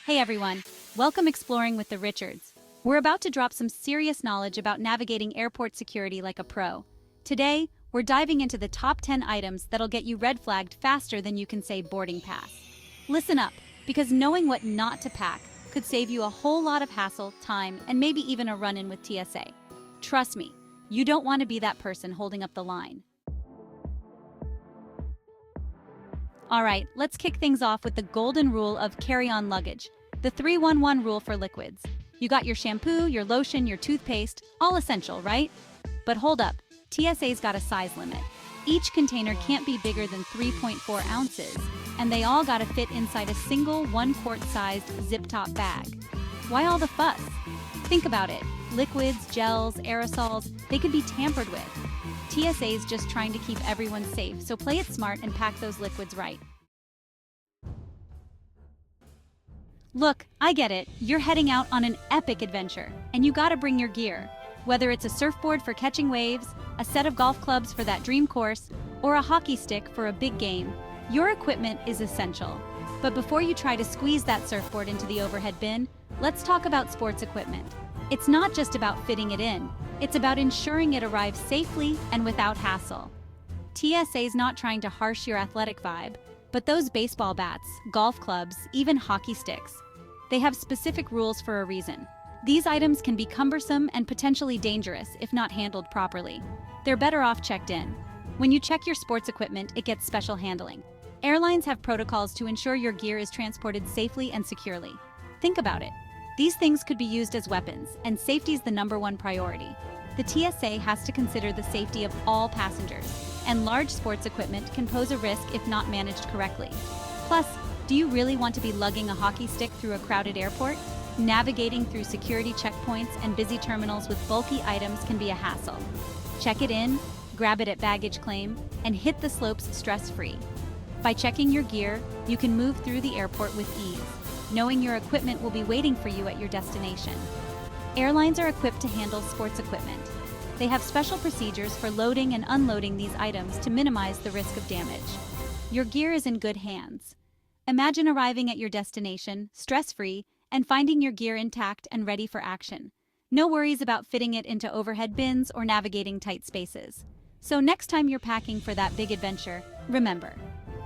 Hey everyone, welcome exploring with the Richards. We're about to drop some serious knowledge about navigating airport security like a pro. Today, we're diving into the top 10 items that'll get you red flagged faster than you can say boarding pass. Listen up, because knowing what not to pack could save you a whole lot of hassle, time, and maybe even a run-in with TSA. Trust me, you don't want to be that person holding up the line. Alright, let's kick things off with the golden rule of carry-on luggage, the 3-1-1 rule for liquids. You got your shampoo, your lotion, your toothpaste, all essential, right? But hold up, TSA's got a size limit. Each container can't be bigger than 3.4 ounces, and they all gotta fit inside a single 1-quart-sized zip-top bag. Why all the fuss? Think about it. Liquids, gels, aerosols, they could be tampered with. TSA's just trying to keep everyone safe, so play it smart and pack those liquids right. Look, I get it. You're heading out on an epic adventure, and you gotta bring your gear. Whether it's a surfboard for catching waves, a set of golf clubs for that dream course, or a hockey stick for a big game, your equipment is essential. But before you try to squeeze that surfboard into the overhead bin, let's talk about sports equipment. It's not just about fitting it in, it's about ensuring it arrives safely and without hassle. TSA's not trying to harsh your athletic vibe, but those baseball bats, golf clubs, even hockey sticks, they have specific rules for a reason. These items can be cumbersome and potentially dangerous if not handled properly. They're better off checked in. When you check your sports equipment, it gets special handling. Airlines have protocols to ensure your gear is transported safely and securely. Think about it. These things could be used as weapons, and safety's the #1 priority. The TSA has to consider the safety of all passengers, and large sports equipment can pose a risk if not managed correctly. Plus, do you really want to be lugging a hockey stick through a crowded airport? Navigating through security checkpoints and busy terminals with bulky items can be a hassle. Check it in, grab it at baggage claim, and hit the slopes stress-free. By checking your gear, you can move through the airport with ease, knowing your equipment will be waiting for you at your destination. Airlines are equipped to handle sports equipment. They have special procedures for loading and unloading these items to minimize the risk of damage. Your gear is in good hands. Imagine arriving at your destination, stress-free, and finding your gear intact and ready for action. No worries about fitting it into overhead bins or navigating tight spaces. So next time you're packing for that big adventure, remember,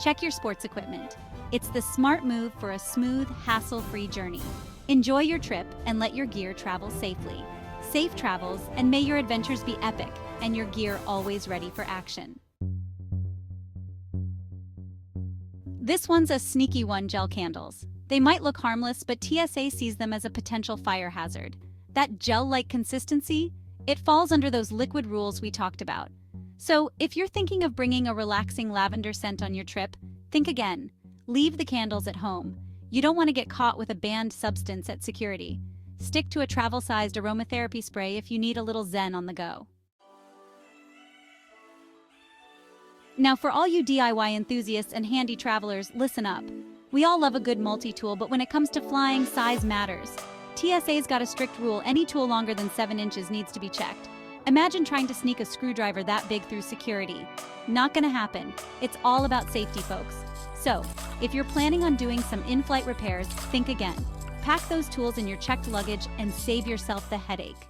check your sports equipment. It's the smart move for a smooth, hassle-free journey. Enjoy your trip and let your gear travel safely. Safe travels, and may your adventures be epic and your gear always ready for action. This one's a sneaky one, gel candles. They might look harmless, but TSA sees them as a potential fire hazard. That gel-like consistency, it falls under those liquid rules we talked about. So if you're thinking of bringing a relaxing lavender scent on your trip, think again. Leave the candles at home. You don't want to get caught with a banned substance at security. Stick to a travel-sized aromatherapy spray if you need a little zen on the go. Now for all you DIY enthusiasts and handy travelers, listen up. We all love a good multi-tool, but when it comes to flying, size matters. TSA's got a strict rule: any tool longer than 7 inches needs to be checked. Imagine trying to sneak a screwdriver that big through security. Not gonna happen. It's all about safety, folks. So, if you're planning on doing some in-flight repairs, think again. Pack those tools in your checked luggage and save yourself the headache.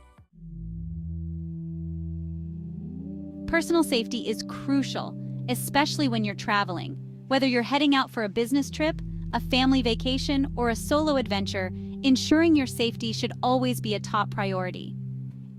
Personal safety is crucial, especially when you're traveling. Whether you're heading out for a business trip, a family vacation, or a solo adventure, ensuring your safety should always be a top priority.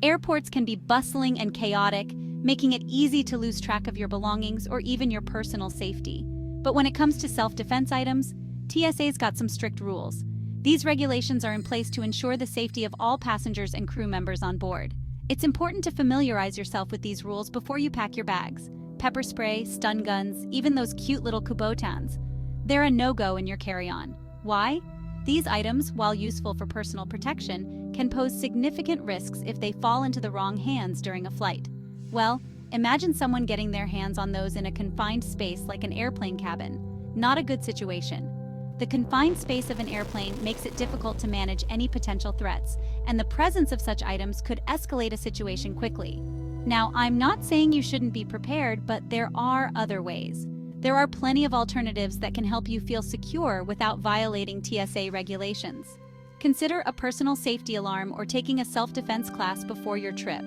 Airports can be bustling and chaotic, making it easy to lose track of your belongings or even your personal safety. But when it comes to self-defense items, TSA's got some strict rules. These regulations are in place to ensure the safety of all passengers and crew members on board. It's important to familiarize yourself with these rules before you pack your bags. Pepper spray, stun guns, even those cute little Kubotans. They're a no-go in your carry-on. Why? These items, while useful for personal protection, can pose significant risks if they fall into the wrong hands during a flight. Well, imagine someone getting their hands on those in a confined space like an airplane cabin. Not a good situation. The confined space of an airplane makes it difficult to manage any potential threats, and the presence of such items could escalate a situation quickly. Now, I'm not saying you shouldn't be prepared, but there are other ways. There are plenty of alternatives that can help you feel secure without violating TSA regulations. Consider a personal safety alarm or taking a self-defense class before your trip.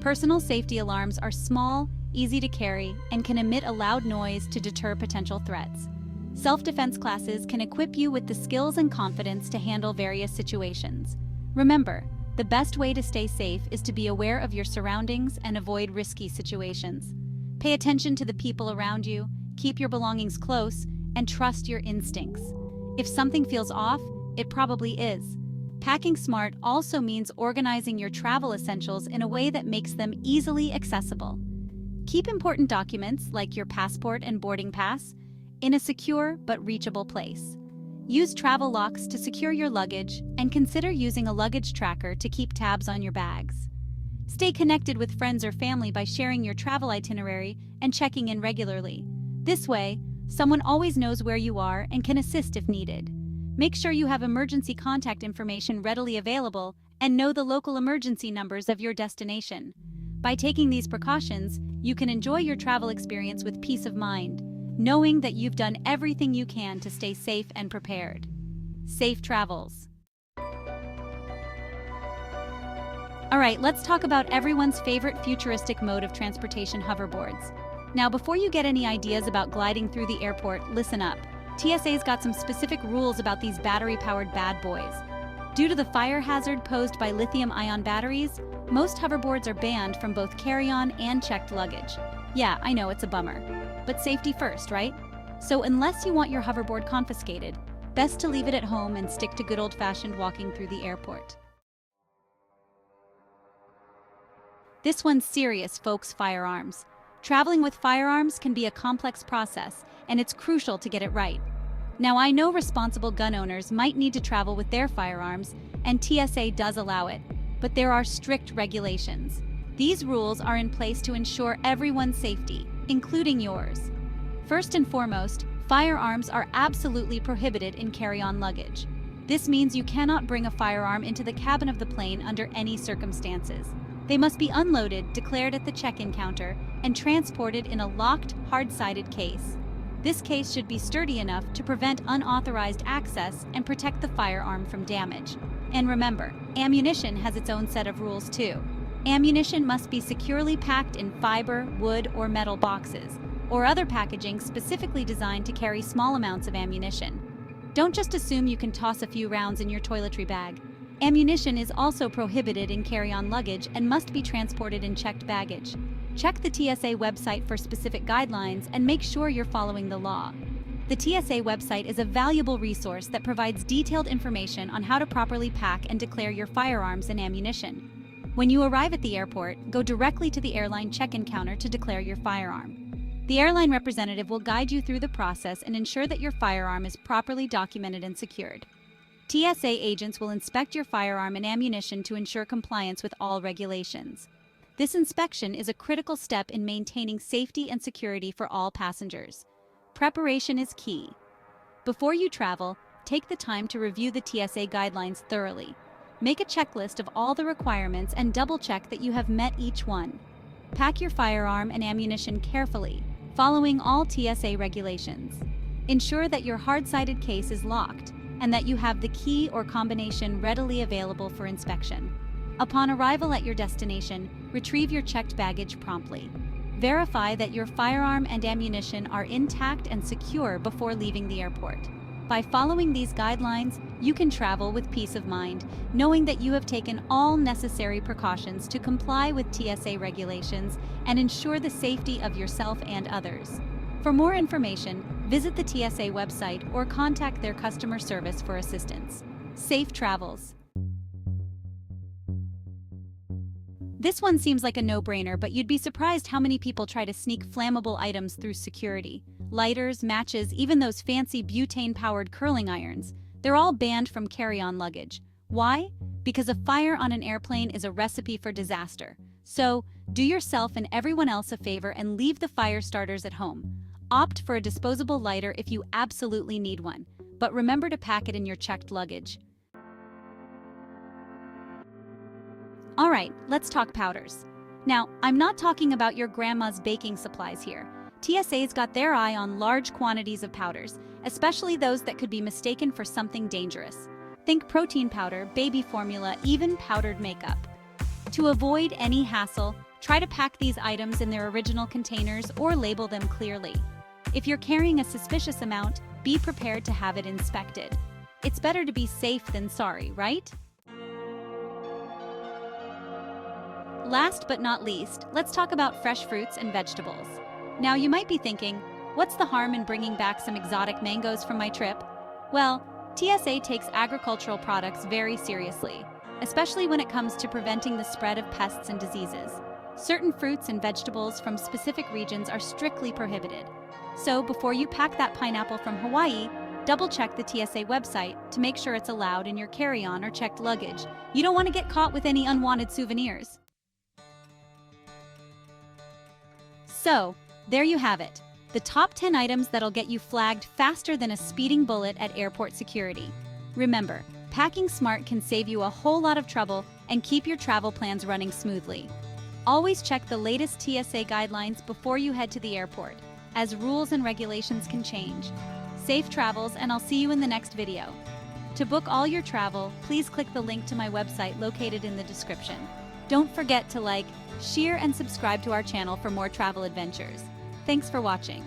Personal safety alarms are small, easy to carry, and can emit a loud noise to deter potential threats. Self-defense classes can equip you with the skills and confidence to handle various situations. Remember, the best way to stay safe is to be aware of your surroundings and avoid risky situations. Pay attention to the people around you, keep your belongings close, and trust your instincts. If something feels off, it probably is. Packing smart also means organizing your travel essentials in a way that makes them easily accessible. Keep important documents, like your passport and boarding pass, in a secure but reachable place. Use travel locks to secure your luggage, and consider using a luggage tracker to keep tabs on your bags. Stay connected with friends or family by sharing your travel itinerary and checking in regularly. This way, someone always knows where you are and can assist if needed. Make sure you have emergency contact information readily available and know the local emergency numbers of your destination. By taking these precautions, you can enjoy your travel experience with peace of mind, knowing that you've done everything you can to stay safe and prepared. Safe travels. All right, let's talk about everyone's favorite futuristic mode of transportation, hoverboards. Now, before you get any ideas about gliding through the airport, listen up. TSA's got some specific rules about these battery-powered bad boys. Due to the fire hazard posed by lithium-ion batteries, most hoverboards are banned from both carry-on and checked luggage. Yeah, I know it's a bummer, but safety first, right? So unless you want your hoverboard confiscated, best to leave it at home and stick to good old-fashioned walking through the airport. This one's serious, folks. Firearms. Traveling with firearms can be a complex process, and it's crucial to get it right. Now, I know responsible gun owners might need to travel with their firearms, and TSA does allow it, but there are strict regulations. These rules are in place to ensure everyone's safety, including yours. First and foremost, firearms are absolutely prohibited in carry-on luggage. This means you cannot bring a firearm into the cabin of the plane under any circumstances. They must be unloaded, declared at the check-in counter, and transported in a locked, hard-sided case. This case should be sturdy enough to prevent unauthorized access and protect the firearm from damage. And remember, ammunition has its own set of rules too. Ammunition must be securely packed in fiber, wood, or metal boxes, or other packaging specifically designed to carry small amounts of ammunition. Don't just assume you can toss a few rounds in your toiletry bag. Ammunition is also prohibited in carry-on luggage and must be transported in checked baggage. Check the TSA website for specific guidelines and make sure you're following the law. The TSA website is a valuable resource that provides detailed information on how to properly pack and declare your firearms and ammunition. When you arrive at the airport, go directly to the airline check-in counter to declare your firearm. The airline representative will guide you through the process and ensure that your firearm is properly documented and secured. TSA agents will inspect your firearm and ammunition to ensure compliance with all regulations. This inspection is a critical step in maintaining safety and security for all passengers. Preparation is key. Before you travel, take the time to review the TSA guidelines thoroughly. Make a checklist of all the requirements and double-check that you have met each one. Pack your firearm and ammunition carefully, following all TSA regulations. Ensure that your hard-sided case is locked and that you have the key or combination readily available for inspection. Upon arrival at your destination, retrieve your checked baggage promptly. Verify that your firearm and ammunition are intact and secure before leaving the airport. By following these guidelines, you can travel with peace of mind, knowing that you have taken all necessary precautions to comply with TSA regulations and ensure the safety of yourself and others. For more information, visit the TSA website or contact their customer service for assistance. Safe travels. This one seems like a no-brainer, but you'd be surprised how many people try to sneak flammable items through security. Lighters, matches, even those fancy butane-powered curling irons. They're all banned from carry-on luggage. Why? Because a fire on an airplane is a recipe for disaster. So, do yourself and everyone else a favor and leave the fire starters at home. Opt for a disposable lighter if you absolutely need one, but remember to pack it in your checked luggage. Alright, let's talk powders. Now, I'm not talking about your grandma's baking supplies here. TSA's got their eye on large quantities of powders, especially those that could be mistaken for something dangerous. Think protein powder, baby formula, even powdered makeup. To avoid any hassle, try to pack these items in their original containers or label them clearly. If you're carrying a suspicious amount, be prepared to have it inspected. It's better to be safe than sorry, right? Last but not least, let's talk about fresh fruits and vegetables. Now you might be thinking, what's the harm in bringing back some exotic mangoes from my trip? Well, TSA takes agricultural products very seriously, especially when it comes to preventing the spread of pests and diseases. Certain fruits and vegetables from specific regions are strictly prohibited. So before you pack that pineapple from Hawaii, double-check the TSA website to make sure it's allowed in your carry-on or checked luggage. You don't want to get caught with any unwanted souvenirs. So, there you have it. The top 10 items that'll get you flagged faster than a speeding bullet at airport security. Remember, packing smart can save you a whole lot of trouble and keep your travel plans running smoothly. Always check the latest TSA guidelines before you head to the airport, as rules and regulations can change. Safe travels, and I'll see you in the next video. To book all your travel, please click the link to my website located in the description. Don't forget to like, share, and subscribe to our channel for more travel adventures. Thanks for watching.